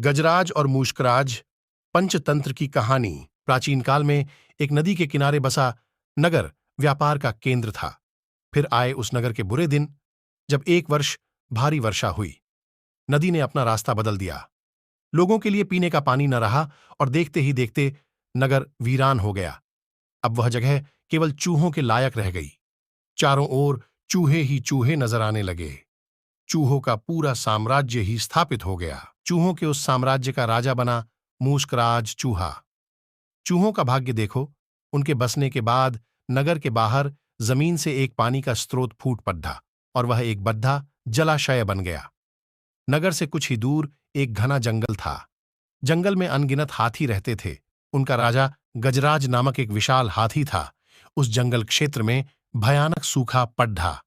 गजराज और मूषकराज पंचतंत्र की कहानी। प्राचीन काल में एक नदी के किनारे बसा नगर व्यापार का केंद्र था। फिर आए उस नगर के बुरे दिन, जब एक वर्ष भारी वर्षा हुई। नदी ने अपना रास्ता बदल दिया। लोगों के लिए पीने का पानी न रहा और देखते ही देखते नगर वीरान हो गया। अब वह जगह केवल चूहों के लायक रह गई। चारों ओर चूहे ही चूहे नजर आने लगे। चूहों का पूरा साम्राज्य ही स्थापित हो गया। चूहों के उस साम्राज्य का राजा बना मूषकराज चूहा। चूहों का भाग्य देखो, उनके बसने के बाद नगर के बाहर जमीन से एक पानी का स्रोत फूट पड़ा और वह एक बद्धा जलाशय बन गया। नगर से कुछ ही दूर एक घना जंगल था। जंगल में अनगिनत हाथी रहते थे। उनका राजा गजराज नामक एक विशाल हाथी था। उस जंगल क्षेत्र में भयानक सूखा पड़ा।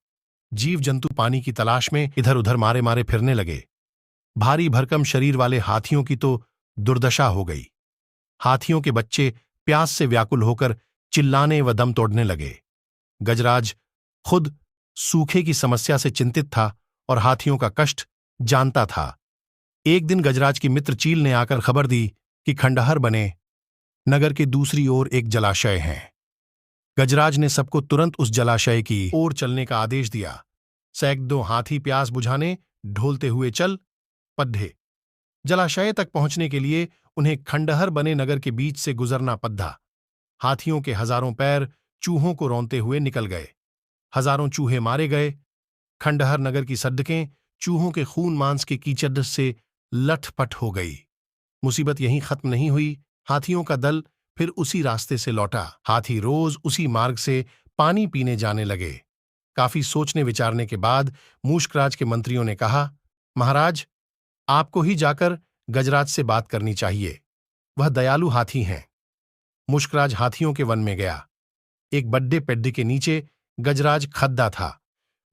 जीव जंतु पानी की तलाश में इधर उधर मारे मारे फिरने लगे। भारी भरकम शरीर वाले हाथियों की तो दुर्दशा हो गई। हाथियों के बच्चे प्यास से व्याकुल होकर चिल्लाने व दम तोड़ने लगे। गजराज खुद सूखे की समस्या से चिंतित था और हाथियों का कष्ट जानता था। एक दिन गजराज की मित्र चील ने आकर खबर दी कि खंडहर बने नगर के दूसरी ओर एक जलाशय है। गजराज ने सबको तुरंत उस जलाशय की ओर चलने का आदेश दिया। सैकड़ों हाथी प्यास बुझाने ढोलते हुए चल पड़े। जलाशय तक पहुंचने के लिए उन्हें खंडहर बने नगर के बीच से गुजरना पड़ा। हाथियों के हजारों पैर चूहों को रौंदते हुए निकल गए। हजारों चूहे मारे गए। खंडहर नगर की सड़कें चूहों के खून मांस के कीचड़ से लथपथ हो गई। मुसीबत यहीं खत्म नहीं हुई। हाथियों का दल फिर उसी रास्ते से लौटा। हाथी रोज उसी मार्ग से पानी पीने जाने लगे। काफी सोचने विचारने के बाद मूषकराज के मंत्रियों ने कहा, महाराज, आपको ही जाकर गजराज से बात करनी चाहिए। वह दयालु हाथी हैं। मूषकराज हाथियों के वन में गया। एक बड्ढे पेड्डे के नीचे गजराज खद्दा था।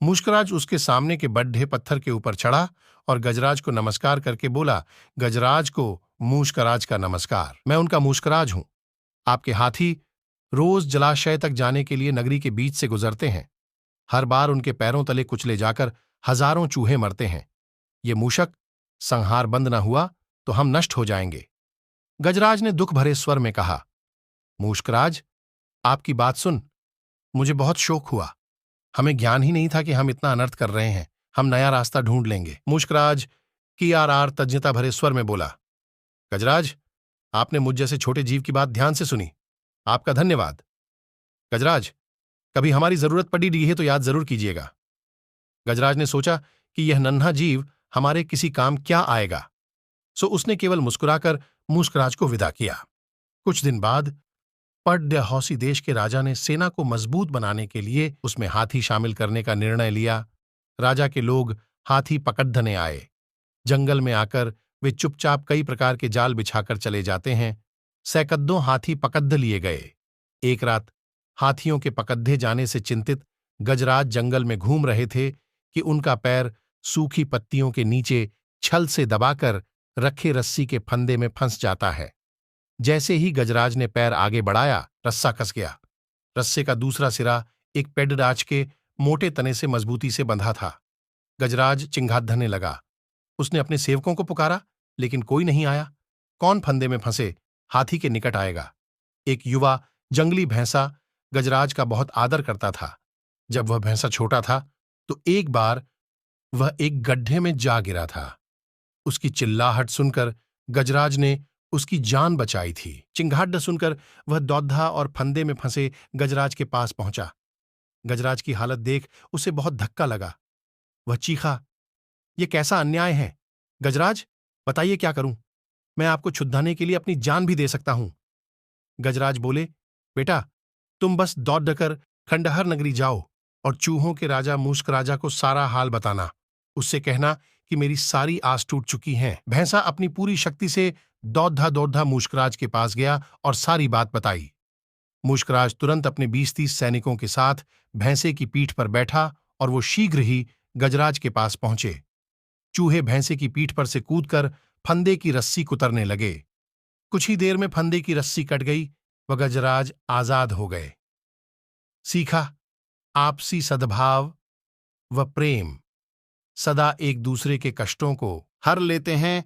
मूषकराज उसके सामने के बड्ढे पत्थर के ऊपर चढ़ा और गजराज को नमस्कार करके बोला, गजराज को मूषकराज का नमस्कार। मैं उनका मूषकराज हूं। आपके हाथी रोज जलाशय तक जाने के लिए नगरी के बीच से गुजरते हैं। हर बार उनके पैरों तले कुचले जाकर हजारों चूहे मरते हैं। ये मूषक संहार बंद न हुआ तो हम नष्ट हो जाएंगे। गजराज ने दुख भरे स्वर में कहा, मूषकराज, आपकी बात सुन मुझे बहुत शोक हुआ। हमें ज्ञान ही नहीं था कि हम इतना अनर्थ कर रहे हैं। हम नया रास्ता ढूंढ लेंगे। मूषकराज की तज्ञता भरे स्वर में बोला, गजराज, आपने मुझ जैसे छोटे जीव की बात ध्यान से सुनी। आपका धन्यवाद। गजराज, कभी हमारी जरूरत पड़ी है तो याद जरूर कीजिएगा। गजराज ने सोचा कि यह नन्हा जीव हमारे किसी काम क्या आएगा, सो उसने केवल मुस्कुराकर मूषकराज को विदा किया। कुछ दिन बाद पड़हौसी देश के राजा ने सेना को मजबूत बनाने के लिए उसमें हाथी शामिल करने का निर्णय लिया। राजा के लोग हाथी पकड़ने आए। जंगल में आकर वे चुपचाप कई प्रकार के जाल बिछाकर चले जाते हैं। सैकड़ों हाथी पकड़ लिए गए। एक रात हाथियों के पकड़े जाने से चिंतित गजराज जंगल में घूम रहे थे कि उनका पैर सूखी पत्तियों के नीचे छल से दबाकर रखे रस्सी के फंदे में फंस जाता है। जैसे ही गजराज ने पैर आगे बढ़ाया, रस्सा कस गया। रस्से का दूसरा सिरा एक पेड़डाच के मोटे तने से मजबूती से बंधा था। गजराज चिंगाथने लगा। उसने अपने सेवकों को पुकारा, लेकिन कोई नहीं आया। कौन फंदे में फंसे हाथी के निकट आएगा। एक युवा जंगली भैंसा गजराज का बहुत आदर करता था। जब वह भैंसा छोटा था तो एक बार वह एक गड्ढे में जा गिरा था। उसकी चिल्लाहट सुनकर गजराज ने उसकी जान बचाई थी। चिंगाट सुनकर वह दौड़ा और फंदे में फंसे गजराज के पास पहुंचा। गजराज की हालत देख उसे बहुत धक्का लगा। वह चीखा, यह कैसा अन्याय है। गजराज, बताइए क्या करूं। मैं आपको छुड़ाने के लिए अपनी जान भी दे सकता हूं। गजराज बोले, बेटा, तुम बस दौड़कर खंडहर नगरी जाओ और चूहों के राजा मूषकराजा को सारा हाल बताना। उससे कहना कि मेरी सारी आस टूट चुकी है। भैंसा अपनी पूरी शक्ति से दौड़ा मूषकराज के पास गया और सारी बात बताई। मूषकराज तुरंत अपने 20-30 सैनिकों के साथ भैंसे की पीठ पर बैठा और वो शीघ्र ही गजराज के पास पहुंचे। चूहे भैंसे की पीठ पर से कूदकर फंदे की रस्सी कुतरने लगे। कुछ ही देर में फंदे की रस्सी कट गई व गजराज आजाद हो गए। सीखा, आपसी सद्भाव व प्रेम सदा एक दूसरे के कष्टों को हर लेते हैं